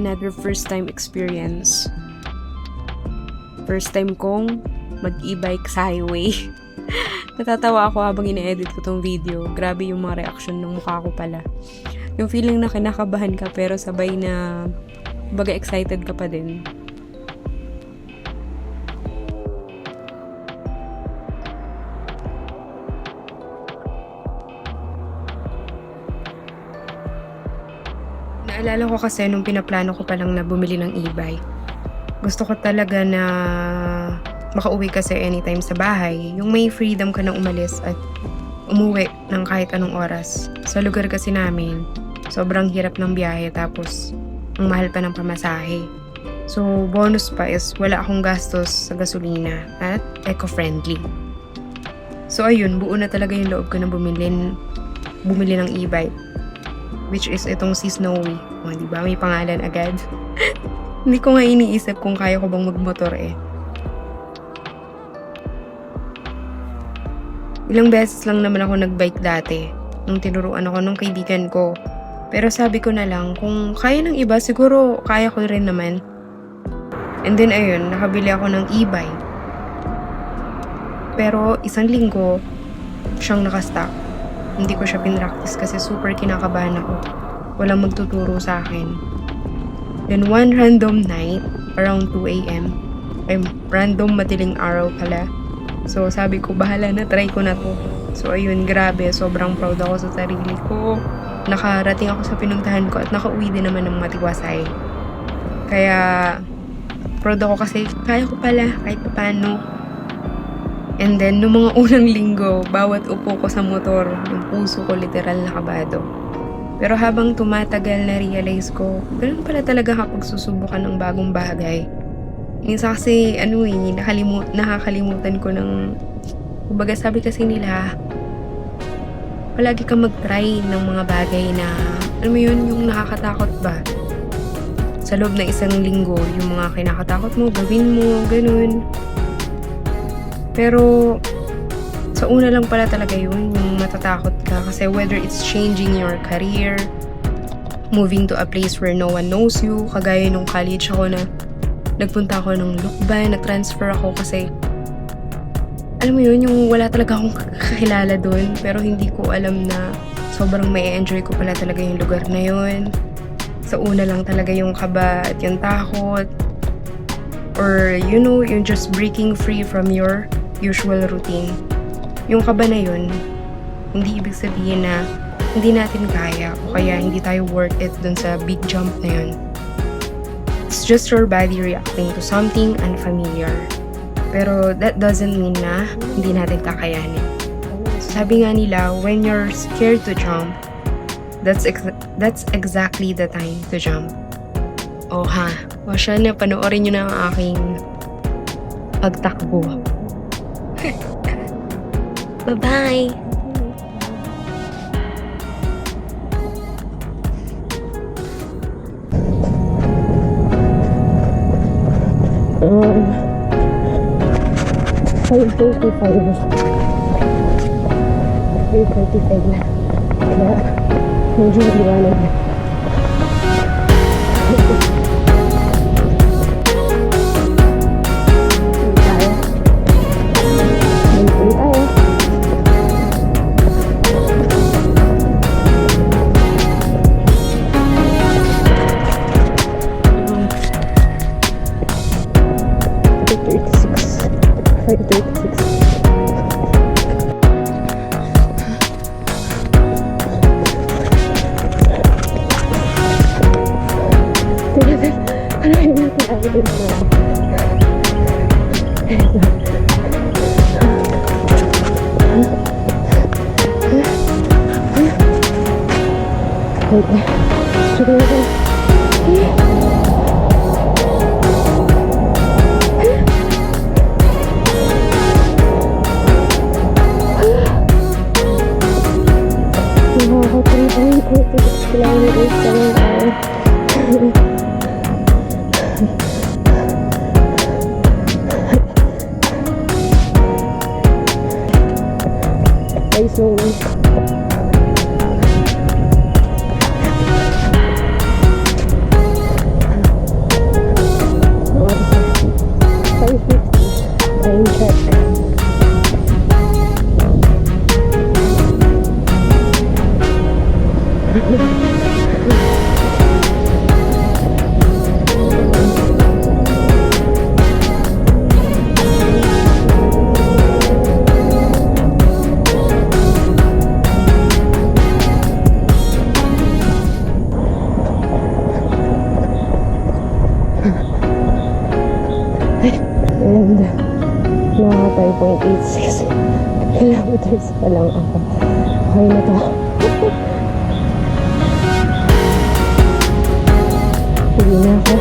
another first time experience. First time kong mag-e-bike sa highway. Natatawa ako habang ine-edit ko tong video. Grabe yung mga reaction ng mukha ko pala. Yung feeling na kinakabahan ka pero sabay na baga excited ka pa din. Naalala ko kasi nung pinaplano ko palang na bumili ng e-bike. Gusto ko talaga na makauwi kasi anytime sa bahay. Yung may freedom ka na umalis at umuwi ng kahit anong oras. Sa lugar kasi namin, sobrang hirap ng biyahe tapos ang mahal pa ng pamasahe. So, bonus pa is wala akong gastos sa gasolina at eco-friendly. So, ayun, buo na talaga yung loob ko na bumili ng e-bike. Which is itong si Snowy. O, diba? May pangalan agad. Hindi ko nga iniisip kung kaya ko bang magmotor eh. Ilang beses lang naman ako nagbike dati. Nung tinuruan ako nung kaibigan ko. Pero sabi ko na lang, kung kaya ng iba, siguro kaya ko rin naman. And then ayun, nakabili ako ng e-bike. Pero isang linggo, siyang nakastock. Hindi ko siya pinractice kasi super kinakabahan ako. Walang magtuturo sa akin. Then one random night, around 2 a.m., random madiling araw pala. So sabi ko, bahala na, try ko na to. So ayun, grabe, sobrang proud ako sa sarili ko. Nakarating ako sa pinuntahan ko at nakauwi din naman ng matiwasay. Kaya, proud ako kasi kaya ko pala kahit paano. And then, nung mga unang linggo, bawat upo ko sa motor, yung puso ko literal nakabado. Pero habang tumatagal na realize ko, ganun pala talaga kapag susubukan ng bagong bagay. Minsan kasi, nakakalimutan ko ng, kumbaga sabi kasi nila, palagi kang mag-try ng mga bagay na, alam mo yun, yung nakakatakot ba? Sa loob na isang linggo, yung mga kinakatakot mo, gawin mo, ganun. Pero, sa una lang pala talaga yun, yung matatakot ka. Kasi whether it's changing your career, moving to a place where no one knows you, kagaya nung college ako na nagpunta ako ng Lukban, nag-transfer ako kasi alam mo yun, yung wala talaga akong kakilala doon, pero hindi ko alam na sobrang may enjoy ko pala talaga yung lugar na yun. Sa una lang talaga yung kaba at yung takot, or you know, yung just breaking free from your usual routine. Yung kaba na yun, hindi ibig sabihin na hindi natin kaya o kaya hindi tayo worth it dun sa big jump na yun. It's just your body reacting to something unfamiliar. Pero that doesn't mean na hindi natin kakayanin. Sabi nga nila, when you're scared to jump, that's exactly the time to jump. Oh ha, o siya na, panoorin nyo na ang aking pagtakbo. Bye-bye! Um, 5:35 na. Kaya, medyo maliwanag na. Time check. And naka 5.86 kilometers pa lang ako. Okay na to. Hindi na ako.